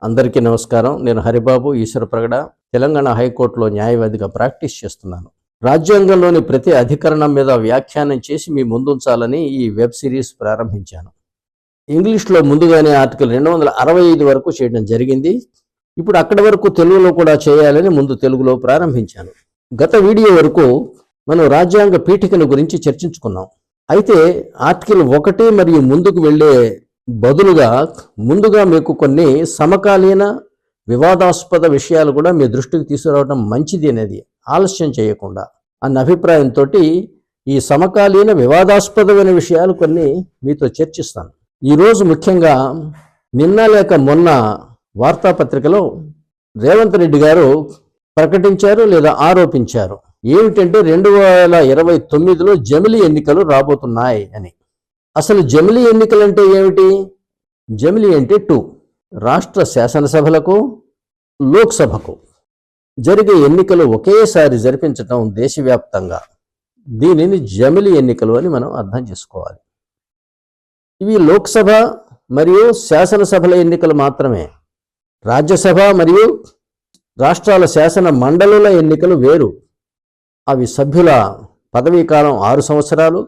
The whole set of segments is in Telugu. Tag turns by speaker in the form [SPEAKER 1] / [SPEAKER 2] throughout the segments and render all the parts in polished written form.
[SPEAKER 1] అందరికీ నమస్కారం. నేను హరిబాబు ఈశ్వరప్రగడ, తెలంగాణ హైకోర్టులో న్యాయవాదిగా ప్రాక్టీస్ చేస్తున్నాను. రాజ్యాంగంలోని ప్రతి అధికరణం మీద వ్యాఖ్యానం చేసి మీ ముందుంచాలని ఈ వెబ్ సిరీస్ ప్రారంభించాను. ఇంగ్లీష్లో ముందుగానే ఆర్టికల్ 265 వరకు చేయడం జరిగింది. ఇప్పుడు అక్కడి వరకు తెలుగులో కూడా చేయాలని ముందు తెలుగులో ప్రారంభించాను. గత వీడియో వరకు మనం రాజ్యాంగ పీఠికను గురించి చర్చించుకున్నాం. అయితే ఆర్టికల్ 1 మరియు ముందుకు వెళ్ళే బదులుగా ముందుగా మీకు కొన్ని సమకాలీన వివాదాస్పద విషయాలు కూడా మీ దృష్టికి తీసుకురావడం మంచిది అనేది ఆలస్యం చేయకుండా అన్న అభిప్రాయంతో ఈ సమకాలీన వివాదాస్పదమైన విషయాలు కొన్ని మీతో చర్చిస్తాను. ఈరోజు ముఖ్యంగా నిన్న లేక మొన్న వార్తాపత్రికలో రేవంత్ రెడ్డి గారు ప్రకటించారు లేదా ఆరోపించారు ఏమిటంటే 2029లో జమిలీ ఎన్నికలు రాబోతున్నాయి అని. అసలు జమిలీ ఎన్నికలు అంటే ఏమిటి? జమిలీ అంటే 2 రాష్ట్ర శాసనసభలకు లోక్సభకు జరిగే ఎన్నికలు ఒకేసారి జరిపించడం దేశవ్యాప్తంగా. దీనిని జమిలీ ఎన్నికలు అని మనం అర్థం చేసుకోవాలి. ఇవి లోక్సభ మరియు శాసనసభల ఎన్నికలు మాత్రమే. రాజ్యసభ మరియు రాష్ట్రాల శాసన మండలుల ఎన్నికలు వేరు. అవి సభ్యుల పదవీ కాలం 6 సంవత్సరాలు.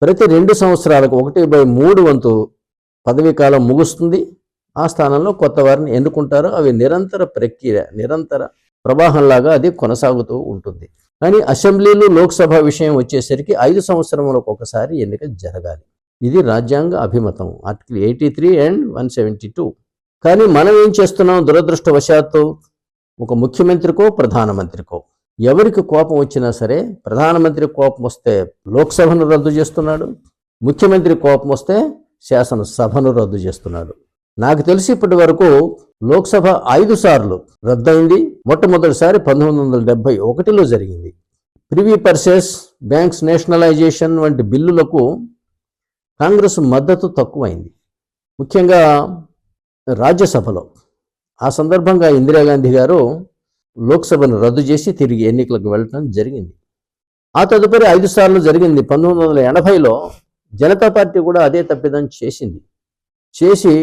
[SPEAKER 1] ప్రతి 2 సంవత్సరాలకు 1/3 వంతు పదవీ కాలం ముగుస్తుంది. ఆ స్థానంలో కొత్త వారిని ఎన్నుకుంటారు. అవి నిరంతర ప్రక్రియ, నిరంతర ప్రవాహంలాగా అది కొనసాగుతూ ఉంటుంది. కానీ అసెంబ్లీలు లోక్సభ విషయం వచ్చేసరికి 5 సంవత్సరములకు ఒకసారి ఎన్నిక జరగాలి. ఇది రాజ్యాంగ అభిమతం, ఆర్టికల్ 83 అండ్ 172. కానీ మనం ఏం చేస్తున్నాం? దురదృష్టవశాత్తు ఒక ముఖ్యమంత్రికో ప్రధానమంత్రికో ఎవరికి కోపం వచ్చినా సరే, ప్రధానమంత్రి కోపం వస్తే లోక్సభను రద్దు చేస్తున్నాడు, ముఖ్యమంత్రి కోపం వస్తే శాసనసభను రద్దు చేస్తున్నాడు. నాకు తెలిసి ఇప్పటి వరకు లోక్సభ 5 సార్లు రద్దయింది. మొట్టమొదటిసారి 1971లో జరిగింది. ప్రివీ పర్సేస్, బ్యాంక్స్ నేషనలైజేషన్ వంటి బిల్లులకు కాంగ్రెస్ మద్దతు తక్కువైంది, ముఖ్యంగా రాజ్యసభలో. ఆ సందర్భంగా ఇందిరాగాంధీ గారు లోక్సభను రద్దు చేసి తిరిగి ఎన్నికలకు వెళ్ళడం జరిగింది. ఆ తదుపరి 5 సార్లు జరిగింది. 1980లో జనతా పార్టీ కూడా అదే తప్పిదం చేసి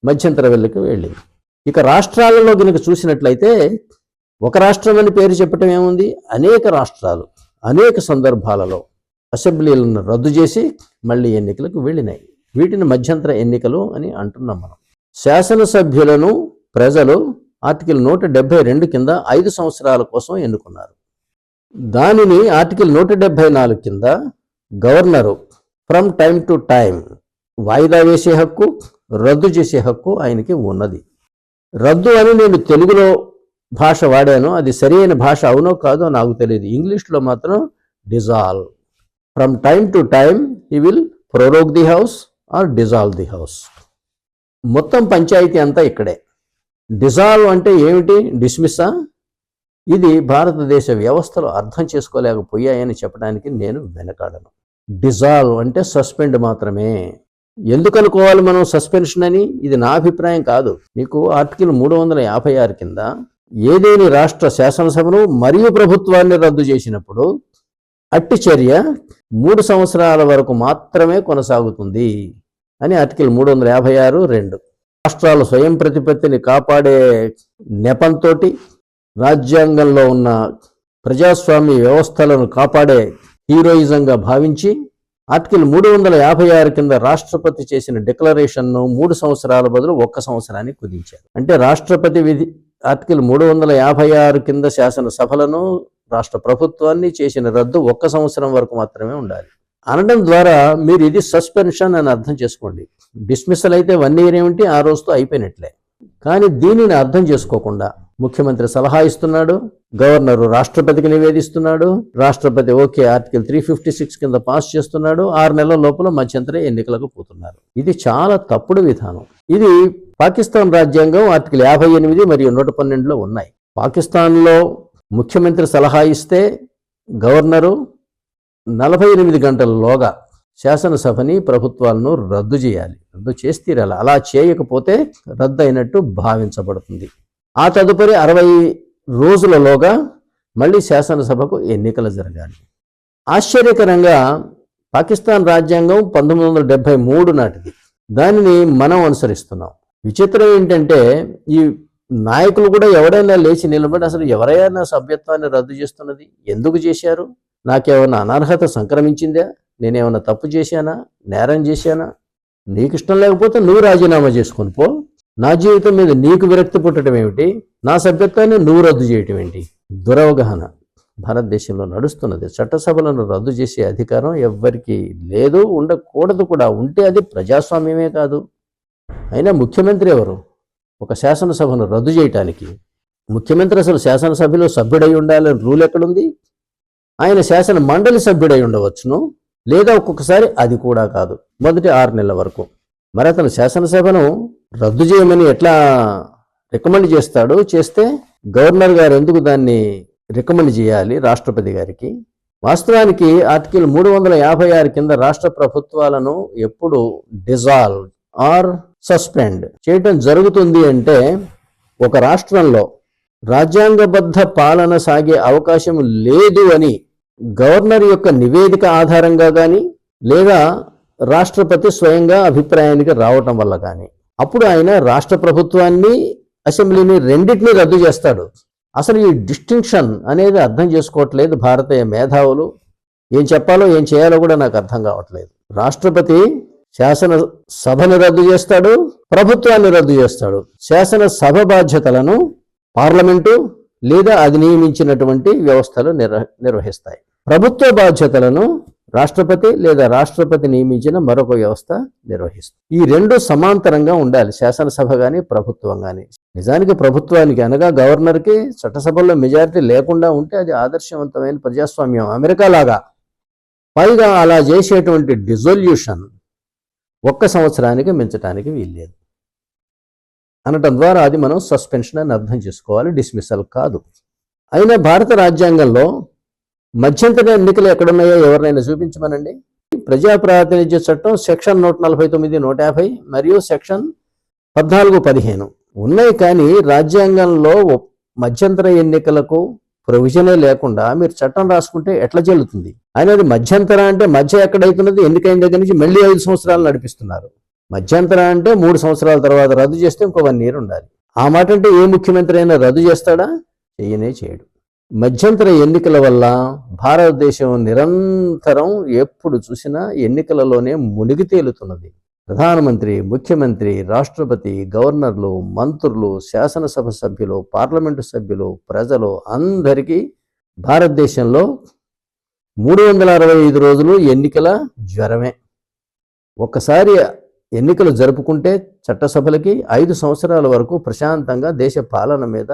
[SPEAKER 1] మధ్యంతర వెళ్ళకి వెళ్ళింది. ఇక రాష్ట్రాలలో కనుక చూసినట్లయితే ఒక రాష్ట్రం అని పేరు చెప్పటం ఏముంది? అనేక రాష్ట్రాలు అనేక సందర్భాలలో అసెంబ్లీలను రద్దు చేసి మళ్ళీ ఎన్నికలకు వెళ్ళినాయి. వీటిని మధ్యంతర ఎన్నికలు అని అంటున్నాం మనం. శాసనసభ్యులను ప్రజలు ఆర్టికల్ 172 కింద 5 సంవత్సరాల కోసం ఎన్నుకున్నారు. దానిని ఆర్టికల్ 174 కింద governor from time to time వాయిదా వేసే హక్కు, రద్దు చేసే హక్కు ఆయనకి ఉన్నది. రద్దు అని నేను తెలుగులో భాష వాడాను. అది సరైన భాష అవునో కాదో నాకు తెలియదు. ఇంగ్లీష్లో మాత్రం dissolve. From time to time he will prorogue the house or dissolve the house. మొత్తం పంచాయతీ అంతా ఇక్కడే. డిజాల్వ్ అంటే ఏమిటి? డిస్మిస్సా? ఇది భారతదేశ వ్యవస్థలో అర్థం చేసుకోలేకపోయాయని చెప్పడానికి నేను వెనకాడను. డిజాల్వ్ అంటే సస్పెండ్ మాత్రమే. ఎందుకు అనుకోవాలి మనం సస్పెన్షన్ అని? ఇది నా అభిప్రాయం కాదు. మీకు ఆర్టికల్ 356 కింద ఏదేని రాష్ట్ర శాసనసభను మరియు ప్రభుత్వాన్ని రద్దు చేసినప్పుడు అట్టి చర్య 3 సంవత్సరాల వరకు మాత్రమే కొనసాగుతుంది అని ఆర్టికల్ 356(2). రాష్ట్రాల స్వయం ప్రతిపత్తిని కాపాడే నెపంతో రాజ్యాంగంలో ఉన్న ప్రజాస్వామ్య వ్యవస్థలను కాపాడే హీరోయిజంగా భావించి ఆర్టికల్ 356 కింద రాష్ట్రపతి చేసిన డిక్లరేషన్ను 3 సంవత్సరాల బదులు 1 సంవత్సరానికి కుదించారు. అంటే రాష్ట్రపతి విధి ఆర్టికల్ 356 కింద శాసనసభలను రాష్ట్ర ప్రభుత్వాన్ని చేసిన రద్దు 1 సంవత్సరం వరకు మాత్రమే ఉండాలి అనడం ద్వారా మీరు ఇది సస్పెన్షన్ అని అర్థం చేసుకోండి. డిస్మిస్సల్ అయితే 1 ఇయర్ ఏమిటి, ఆ రోజుతో అయిపోయినట్లే. కానీ దీనిని అర్థం చేసుకోకుండా ముఖ్యమంత్రి సలహా ఇస్తున్నాడు, గవర్నరు రాష్ట్రపతికి నివేదిస్తున్నాడు, రాష్ట్రపతి ఓకే ఆర్టికల్ 356 కింద పాస్ చేస్తున్నాడు. 6 నెలల లోపల మధ్యంతర ఎన్నికలకు పోతున్నారు. ఇది చాలా తప్పుడు విధానం. ఇది పాకిస్తాన్ రాజ్యాంగం ఆర్టికల్ 58 మరియు 112లో ఉన్నాయి. పాకిస్తాన్లో ముఖ్యమంత్రి సలహా ఇస్తే గవర్నరు 48 గంటలలోగా శాసనసభని ప్రభుత్వాలను రద్దు చేయాలి, రద్దు చేసి తీరాలి. అలా చేయకపోతే రద్దు అయినట్టు భావించబడుతుంది. ఆ తదుపరి 60 రోజులలోగా మళ్ళీ శాసనసభకు ఎన్నికలు జరగాలి. ఆశ్చర్యకరంగా పాకిస్తాన్ రాజ్యాంగం 1973 నాటిది. దానిని మనం అనుసరిస్తున్నాం. విచిత్రం ఏంటంటే ఈ నాయకులు కూడా ఎవడైనా లేచి నిలబడి అసలు ఎవరైనా సభ్యత్వాన్ని రద్దు చేస్తున్నది ఎందుకు చేశారు, నాకేమన్నా అనర్హత సంక్రమించిందా, నేనేమన్నా తప్పు చేశానా, నేరం చేశానా, నీకు ఇష్టం లేకపోతే నువ్వు రాజీనామా చేసుకొని పో, నా జీవితం మీద నీకు విరక్తి పుట్టడం ఏమిటి, నా సభ్యత్వాన్ని నువ్వు రద్దు చేయటం ఏంటి. దురవగాహన భారతదేశంలో నడుస్తున్నది. చట్టసభలను రద్దు చేసే అధికారం ఎవ్వరికీ లేదు, ఉండకూడదు కూడా. ఉంటే అది ప్రజాస్వామ్యమే కాదు. అయినా ముఖ్యమంత్రి ఎవరు ఒక శాసనసభను రద్దు చేయటానికి? ముఖ్యమంత్రి అసలు శాసనసభలో సభ్యుడై ఉండాలని రూల్ ఎక్కడుంది? ఆయన శాసన మండలి సభ్యుడై ఉండవచ్చును, లేదా ఒక్కొక్కసారి అది కూడా కాదు, మొదటి 6 నెలల వరకు. మరి అతను శాసనసభను రద్దు చేయమని ఎట్లా రికమెండ్ చేస్తాడు? చేస్తే గవర్నర్ గారు ఎందుకు దాన్ని రికమెండ్ చేయాలి రాష్ట్రపతి గారికి? వాస్తవానికి ఆర్టికల్ 356 కింద రాష్ట్ర ప్రభుత్వాలను ఎప్పుడు డిజాల్వ్ ఆర్ సస్పెండ్ చేయటం జరుగుతుంది అంటే ఒక రాష్ట్రంలో రాజ్యాంగబద్ధ పాలన సాగే అవకాశం లేదు అని గవర్నర్ యొక్క నివేదిక ఆధారంగా కానీ లేదా రాష్ట్రపతి స్వయంగా అభిప్రాయానికి రావటం వల్ల కానీ అప్పుడు ఆయన రాష్ట్ర ప్రభుత్వాన్ని అసెంబ్లీని రెండింటినీ రద్దు చేస్తాడు. అసలు ఈ డిస్టింక్షన్ అనేది అర్థం చేసుకోవట్లేదు భారతీయ మేధావులు. ఏం చెప్పాలో ఏం చేయాలో కూడా నాకు అర్థం కావట్లేదు. రాష్ట్రపతి శాసన సభను రద్దు చేస్తాడు, ప్రభుత్వాన్ని రద్దు చేస్తాడు. శాసన సభ బాధ్యతలను పార్లమెంటు లేదా అది నియమించినటువంటి వ్యవస్థలు నిర్వహిస్తాయి. ప్రభుత్వ బాధ్యతలను రాష్ట్రపతి లేదా రాష్ట్రపతి నియమించిన మరొక వ్యవస్థ నిర్వహిస్తుంది. ఈ రెండు సమాంతరంగా ఉండాలి, శాసనసభ కానీ ప్రభుత్వం కానీ. నిజానికి ప్రభుత్వానికి అనగా గవర్నర్కి చట్టసభల్లో మెజారిటీ లేకుండా ఉంటే అది ఆదర్శవంతమైన ప్రజాస్వామ్యం అమెరికా లాగా. పైగా అలా చేసేటువంటి డిజొల్యూషన్ 1 సంవత్సరానికి మించడానికి వీల్లేదు అనటం ద్వారా అది మనం సస్పెన్షన్ అని అర్థం చేసుకోవాలి, డిస్మిసల్ కాదు. అయినా భారత రాజ్యాంగంలో మధ్యంతర ఎన్నికలు ఎక్కడున్నాయో ఎవరినైనా చూపించమనండి. ప్రజా ప్రాతినిధ్య చట్టం సెక్షన్ 149, 150 మరియు సెక్షన్ 14, 15 ఉన్నాయి. కానీ రాజ్యాంగంలో మధ్యంతర ఎన్నికలకు ప్రొవిజనే లేకుండా మీరు చట్టం రాసుకుంటే ఎట్లా చెల్లుతుంది? అనేది మధ్యంతర అంటే మధ్య ఎక్కడైతున్నది? ఎన్నికైన దగ్గర నుంచి మళ్ళీ 5 సంవత్సరాలు నడిపిస్తున్నారు. మధ్యంతర అంటే 3 సంవత్సరాల తర్వాత రద్దు చేస్తే ఇంకో 1 year ఉండాలి. ఆ మాట అంటే ఏ ముఖ్యమంత్రి అయినా రద్దు చేస్తాడా? చేయనే చేయడు. మధ్యంతర ఎన్నికల వల్ల భారతదేశం నిరంతరం ఎప్పుడు చూసినా ఎన్నికలలోనే మునిగి తేలుతున్నది. ప్రధానమంత్రి, ముఖ్యమంత్రి, రాష్ట్రపతి, గవర్నర్లు, మంత్రులు, శాసనసభ సభ్యులు, పార్లమెంటు సభ్యులు, ప్రజలు అందరికీ భారతదేశంలో 365 రోజులు ఎన్నికల జ్వరమే. ఒక్కసారి ఎన్నికలు జరుపుకుంటే చట్టసభలకి 5 సంవత్సరాల వరకు ప్రశాంతంగా దేశ పాలన మీద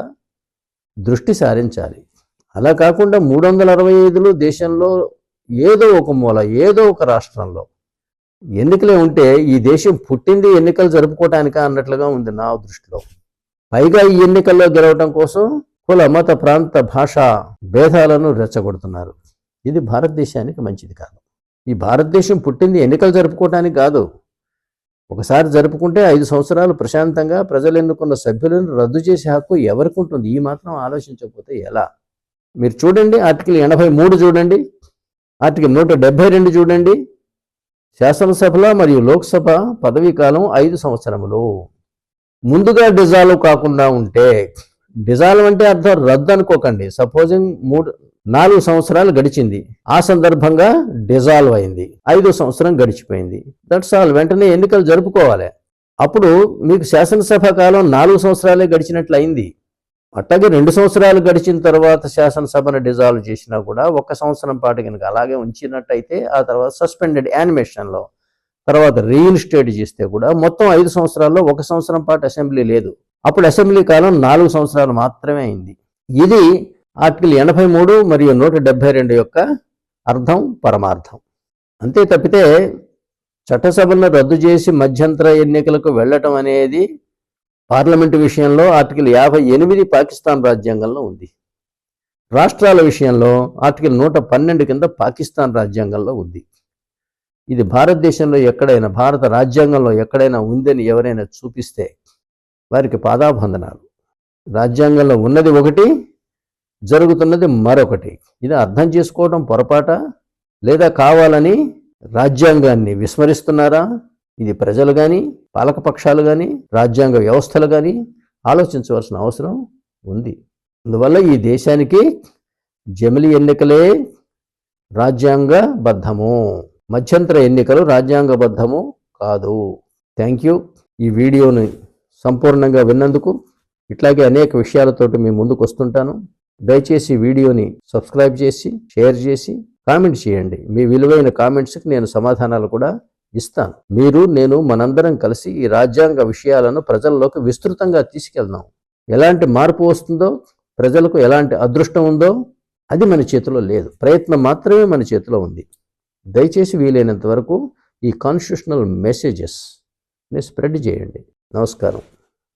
[SPEAKER 1] దృష్టి సారించాలి. అలా కాకుండా 365 దేశంలో ఏదో ఒక మూల, ఏదో ఒక రాష్ట్రంలో ఎన్నికలే ఉంటే ఈ దేశం పుట్టింది ఎన్నికలు జరుపుకోవటానికా అన్నట్లుగా ఉంది నా దృష్టిలో. పైగా ఈ ఎన్నికల్లో గెలవటం కోసం కుల, మత, ప్రాంత, భాషా భేదాలను రెచ్చగొడుతున్నారు. ఇది భారతదేశానికి మంచిది కాదు. ఈ భారతదేశం పుట్టింది ఎన్నికలు జరుపుకోవటానికి కాదు. ఒకసారి జరుపుకుంటే 5 సంవత్సరాలు ప్రశాంతంగా ప్రజలు ఎన్నుకున్న సభ్యులను రద్దు చేసే హక్కు ఎవరికి ఉంటుంది? ఈ మాత్రం ఆలోచించకపోతే ఎలా? మీరు చూడండి, ఆర్టికల్ 83 చూడండి, ఆర్టికల్ 172 చూడండి. శాసనసభలో మరియు లోక్సభ పదవీ కాలం 5 సంవత్సరములు. ముందుగా డిజాల్వ్ కాకుండా ఉంటే, డిజాల్వ్ అంటే అర్థం రద్దు అనుకోకండి. సపోజింగ్ 4 సంవత్సరాలు గడిచింది, ఆ సందర్భంగా డిజాల్వ్ అయింది, 5వ సంవత్సరం గడిచిపోయింది, దట్స్ ఆల్. వెంటనే ఎన్నికలు జరుపుకోవాలి. అప్పుడు మీకు శాసనసభ కాలం 4 సంవత్సరాలే గడిచినట్లు అయింది. అట్లాగే 2 సంవత్సరాలు గడిచిన తర్వాత శాసనసభను డిజాల్వ్ చేసినా కూడా 1 సంవత్సరం పాటు కనుక అలాగే ఉంచినట్టయితే ఆ తర్వాత సస్పెండెడ్ యానిమేషన్లో తర్వాత రీఇన్స్టేట్ చేస్తే కూడా మొత్తం 5 సంవత్సరాల్లో 1 సంవత్సరం పాటు అసెంబ్లీ లేదు. అప్పుడు అసెంబ్లీ కాలం 4 సంవత్సరాలు మాత్రమే అయింది. ఇది ఆర్టికల్ 83 మరియు 172 యొక్క అర్థం, పరమార్థం. అంతే తప్పితే చట్టసభలను రద్దు చేసి మధ్యంతర ఎన్నికలకు వెళ్ళటం అనేది పార్లమెంటు విషయంలో ఆర్టికల్ 58 పాకిస్తాన్ రాజ్యాంగంలో ఉంది. రాష్ట్రాల విషయంలో ఆర్టికల్ 112 కింద పాకిస్తాన్ రాజ్యాంగంలో ఉంది. ఇది భారతదేశంలో ఎక్కడైనా, భారత రాజ్యాంగంలో ఎక్కడైనా ఉందని ఎవరైనా చూపిస్తే వారికి పాదాబంధనాలు. రాజ్యాంగంలో ఉన్నది ఒకటి, జరుగుతున్నది మరొకటి. ఇది అర్థం చేసుకోవడం పొరపాట, లేదా కావాలని రాజ్యాంగాన్ని విస్మరిస్తున్నారా, ఇది ప్రజలు కానీ, పాలకపక్షాలు కానీ, రాజ్యాంగ వ్యవస్థలు కానీ ఆలోచించవలసిన అవసరం ఉంది. అందువల్ల ఈ దేశానికి జమిలి ఎన్నికలే రాజ్యాంగబద్ధము, మధ్యంతర ఎన్నికలు రాజ్యాంగబద్ధము కాదు. Thank you. ఈ వీడియోని సంపూర్ణంగా విన్నందుకు. ఇట్లాగే అనేక విషయాలతోటి మీ ముందుకు వస్తుంటాను. దయచేసి వీడియోని సబ్స్క్రైబ్ చేసి, షేర్ చేసి, కామెంట్ చేయండి. మీ విలువైన కామెంట్స్కి నేను సమాధానాలు కూడా ఇస్తాను. నేను మనందరం కలిసి ఈ రాజ్యాంగ విషయాలను ప్రజల్లోకి విస్తృతంగా తీసుకెళ్దాం. ఎలాంటి మార్పు వస్తుందో, ప్రజలకు ఎలాంటి అదృష్టం ఉందో అది మన చేతిలో లేదు. ప్రయత్నం మాత్రమే మన చేతిలో ఉంది. దయచేసి వీలైనంత వరకు ఈ కాన్స్టిట్యూషనల్ మెసేజెస్ని స్ప్రెడ్ చేయండి. నమస్కారం.